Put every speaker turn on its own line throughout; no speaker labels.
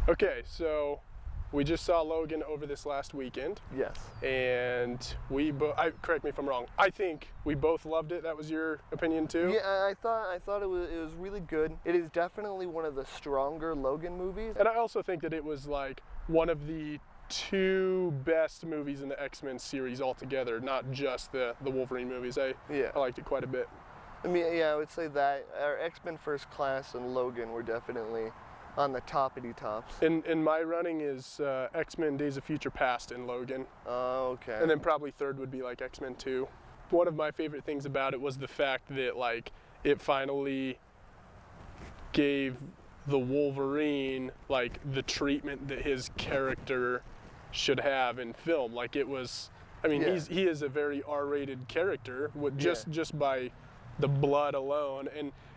Okay, so we just saw Logan over this last weekend.
Yes.
And correct me if I'm wrong, I think we both loved it. That was your opinion too?
Yeah, I thought it was really good. It is definitely one of the stronger Logan movies.
And I also think that it was like one of the two best movies in the X-Men series altogether, not just the Wolverine movies. I liked it quite a bit.
I mean, yeah, I would say that our X-Men First Class and Logan were definitely on the toppity tops.
In my running is X-Men Days of Future Past and Logan.
Oh, okay.
And then probably third would be like X-Men 2. One of my favorite things about it was the fact that like it finally gave the Wolverine like the treatment that his character should have in film. Like it was, I mean, he is a very R-rated character with just by the blood alone,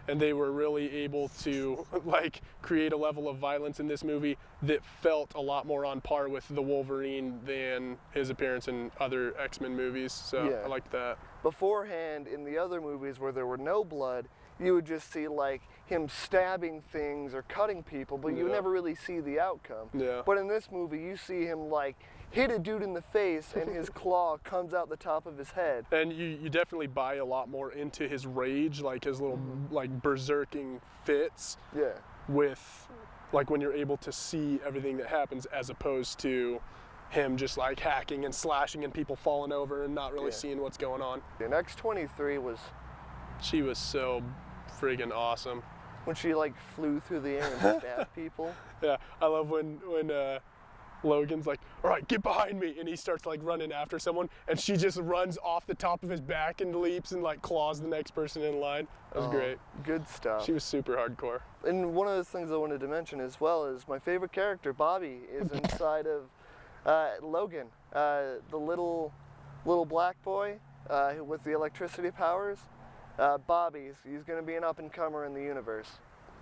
and they were really able to like create a level of violence in this movie that felt a lot more on par with the Wolverine than his appearance in other X-Men movies. So I liked that.
Beforehand, in the other movies where there were no blood, you would just see like him stabbing things or cutting people, but you never really see the outcome.
Yeah.
But in this movie, you see him like hit a dude in the face and his claw comes out the top of his head.
And you definitely buy a lot more into his rage, like his little like berserking fits.
Yeah.
With like when you're able to see everything that happens as opposed to him just like hacking and slashing and people falling over and not really seeing what's going on.
And X-23 was...
She was so friggin' awesome.
When she like flew through the air and stabbed people.
Yeah, I love when Logan's like, all right, get behind me, and he starts like running after someone, and she just runs off the top of his back and leaps and like claws the next person in line. That was great.
Good stuff.
She was super hardcore.
And one of the things I wanted to mention as well is my favorite character, Bobby, is inside of Logan, the little black boy with the electricity powers. Bobby, he's going to be an up-and-comer in the universe.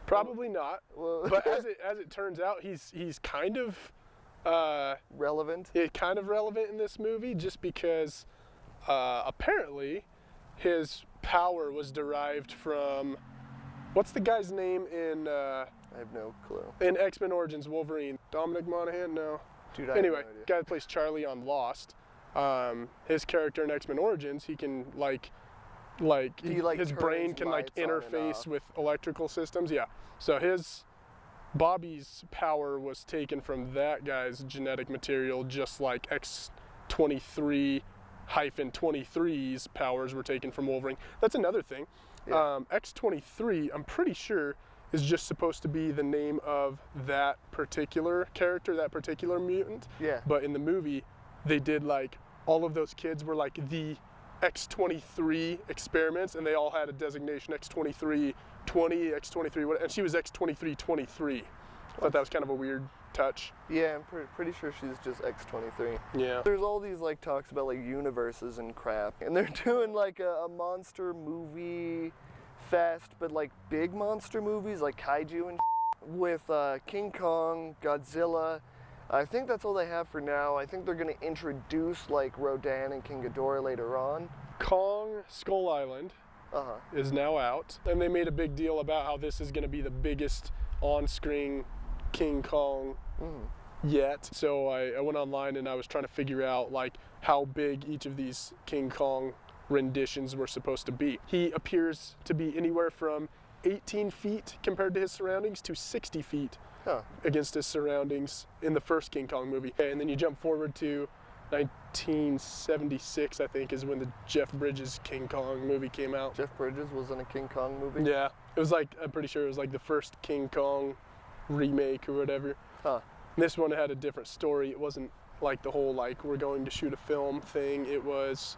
Probably not, but as it turns out, he's kind of
relevant.
Yeah, kind of relevant in this movie, just because apparently his power was derived from, what's the guy's name in?
I have no clue.
In X-Men Origins Wolverine, Dominic Monaghan? No.
Dude,
anyway, guy that plays Charlie on Lost. His character in X-Men Origins, he can his brain can like interface with electrical systems. Yeah. So Bobby's power was taken from that guy's genetic material, just like X-23-23's powers were taken from Wolverine. That's another thing. Yeah. X-23, I'm pretty sure, is just supposed to be the name of that particular character, that particular mutant. Yeah. But in the movie, they did like, all of those kids were like the X-23 experiments, and they all had a designation, X-23-20, X-23, and she was X-23-23. I thought that was kind of a weird touch.
Yeah, I'm pretty sure she's just X-23.
Yeah.
There's all these like talks about like universes and crap, and they're doing like a monster movie fest, but like big monster movies like kaiju and with King Kong, Godzilla. I think that's all they have for now. I think they're going to introduce like Rodan and King Ghidorah later on.
Kong Skull Island is now out, and they made a big deal about how this is going to be the biggest on-screen King Kong yet. So I went online and I was trying to figure out like how big each of these King Kong renditions were supposed to be. He appears to be anywhere from 18 feet compared to his surroundings to 60 feet against his surroundings in the first King Kong movie. And then you jump forward to 1976, I think, is when the Jeff Bridges King Kong movie came out.
Jeff Bridges was in a King Kong movie?
Yeah. It was like, I'm pretty sure it was like the first King Kong remake or whatever. This one had a different story. It wasn't like the whole like we're going to shoot a film thing. It was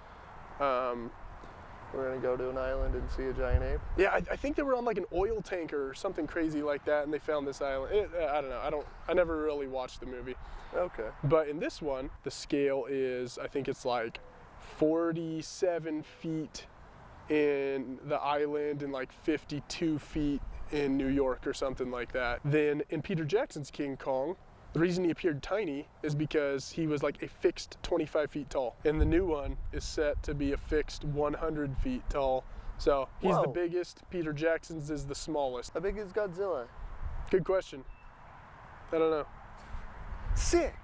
we're gonna go to an island and see a giant ape?
Yeah, I think they were on like an oil tanker or something crazy like that, and they found this island. I don't know. I never really watched the movie.
Okay.
But in this one, the scale is, I think it's like 47 feet in the island and like 52 feet in New York or something like that. Then in Peter Jackson's King Kong, the reason he appeared tiny is because he was like a fixed 25 feet tall. And the new one is set to be a fixed 100 feet tall. So he's the biggest, Peter Jackson's is the smallest.
How big is Godzilla?
Good question. I don't know.
Sick.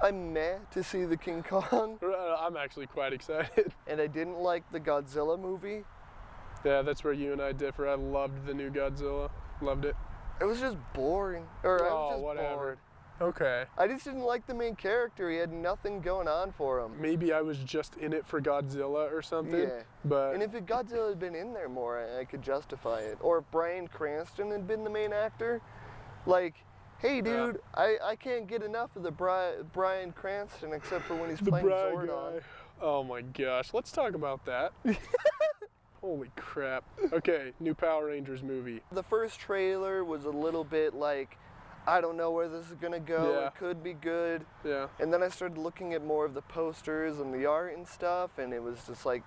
I'm mad to see the King Kong,
I'm actually quite excited.
and I didn't like the Godzilla movie.
Yeah, that's where you and I differ. I loved the new Godzilla. Loved it.
It was just boring. Or I was just
whatever.
bored.
Okay.
I just didn't like the main character. He had nothing going on for him.
Maybe I was just in it for Godzilla or something.
Yeah.
But
And if Godzilla had been in there more, I could justify it. Or if Bryan Cranston had been the main actor, like, hey dude, I can't get enough of the Bryan Cranston except for when he's
the
playing
Brad
Zordon.
guy. Oh my gosh. Let's talk about that. Holy crap. Okay, new Power Rangers movie.
The first trailer was a little bit like, I don't know where this is gonna go.
Yeah.
It could be good.
Yeah.
And then I started looking at more of the posters and the art and stuff, and it was just like,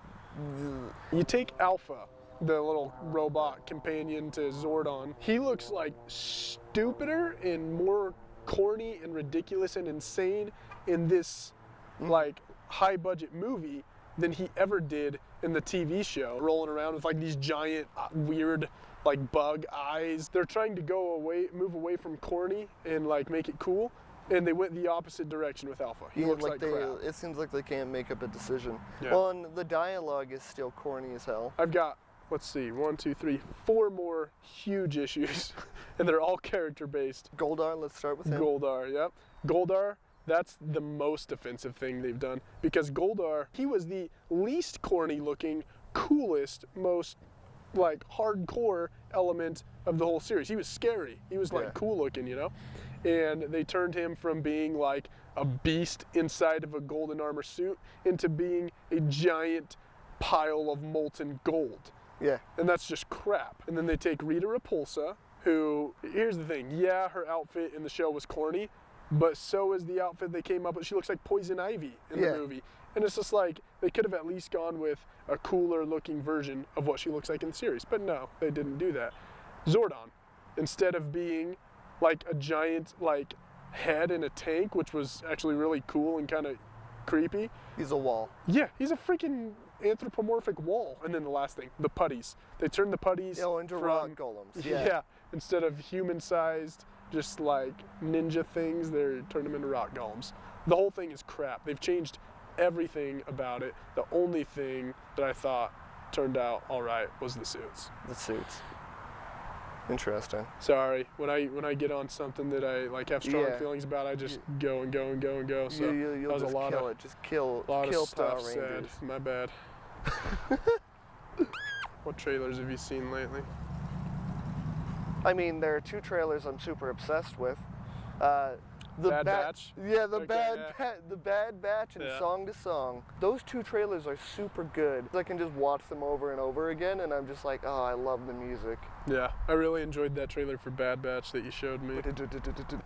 You take Alpha, the little robot companion to Zordon. He looks like stupider and more corny and ridiculous and insane in this like high budget movie than he ever did in the TV show, rolling around with like these giant weird like bug eyes. They're trying to move away from corny and like make it cool, and they went the opposite direction with Alpha. He looks like crap.
It seems like they can't make up a decision.
Yeah.
Well, and the dialogue is still corny as hell.
I've got, let's see, 1, 2, 3, 4 more huge issues, and they're all character based.
Goldar, let's start with him.
Goldar, yep. Goldar, that's the most offensive thing they've done, because Goldar, he was the least corny looking, coolest, most like hardcore element of the whole series. He was scary. He was like cool looking, you know? And they turned him from being like a beast inside of a golden armor suit into being a giant pile of molten gold.
Yeah.
And that's just crap. And then they take Rita Repulsa, who, here's the thing, yeah, her outfit in the show was corny, but so is the outfit they came up with. She looks like Poison Ivy in the movie. And it's just like, they could have at least gone with a cooler looking version of what she looks like in the series. But no, they didn't do that. Zordon, instead of being like a giant like head in a tank, which was actually really cool and kind of creepy.
He's a wall.
Yeah, he's a freaking anthropomorphic wall. And then the last thing, the putties. They turned the putties
into rock golems.
Yeah, instead of human-sized, just like ninja things, they turned them into rock golems. The whole thing is crap. They've changed everything about it. The only thing that I thought turned out all right was the suits.
The suits. Interesting.
Sorry, when I get on something that I like have strong feelings about, I just go and go and go and go. So
you'll
that was
just
a lot
kill
of
it. Just kill
stuff
Power
said.
Rangers.
My bad. What trailers have you seen lately?
I mean, there are 2 trailers I'm super obsessed with. The
Bad Batch?
Yeah, the
Okay,
the Bad Batch and Song to Song. Those 2 trailers are super good. I can just watch them over and over again, and I'm just like, oh, I love the music.
Yeah, I really enjoyed that trailer for Bad Batch that you showed me.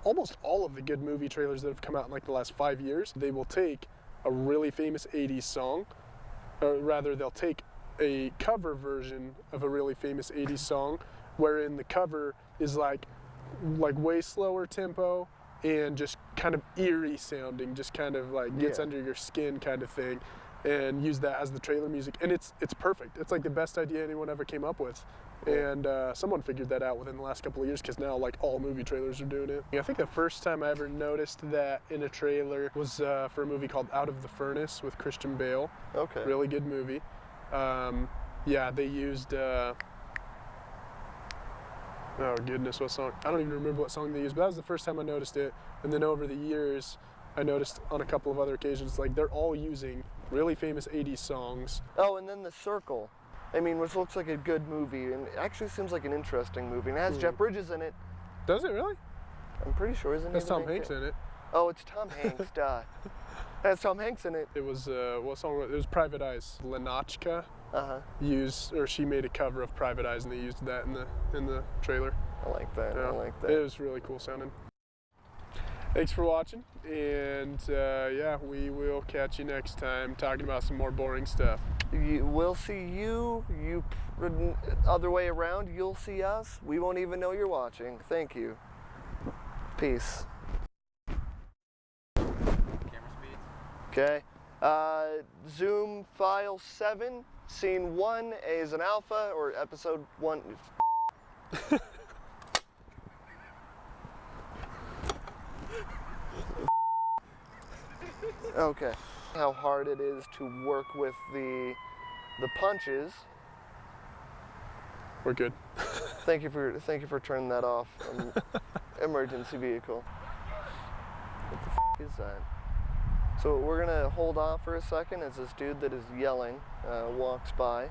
Almost all of the good movie trailers that have come out in like the last 5 years, they will take a really famous 80s song, or rather they'll take a cover version of a really famous 80s song, wherein the cover is like way slower tempo, and just kind of eerie sounding, just kind of like gets under your skin kind of thing, and use that as the trailer music. And it's perfect. It's like the best idea anyone ever came up with. And someone figured that out within the last couple of years, because now like all movie trailers are doing it. I think the first time I ever noticed that in a trailer was for a movie called Out of the Furnace with Christian Bale.
Okay.
Really good movie. Yeah, they used oh goodness, what song? I don't even remember what song they used, but that was the first time I noticed it. And then over the years, I noticed on a couple of other occasions, like they're all using really famous 80s songs.
Oh, and then The Circle. I mean, which looks like a good movie, and it actually seems like an interesting movie. And it has Jeff Bridges in it.
Does it really?
I'm pretty sure, isn't it?
That's Tom Hanks in it.
Oh, it's Tom Hanks, duh. It has Tom Hanks in it.
It was, what song? It was Private Eyes. Lenachka she made a cover of Private Eyes, and they used that in the trailer.
I like that.
Yeah.
I like that.
It was really cool sounding. Thanks for watching, and yeah, we will catch you next time talking about some more boring stuff.
We'll see you other way around, you'll see us. We won't even know you're watching. Thank you. Peace.
Camera speeds.
Okay. Zoom file 7, scene 1 is an alpha, or episode 1. Okay. How hard it is to work with the punches.
We're good.
Thank you for turning that off. Emergency vehicle. What the is that? So we're gonna hold off for a second as this dude that is yelling walks by.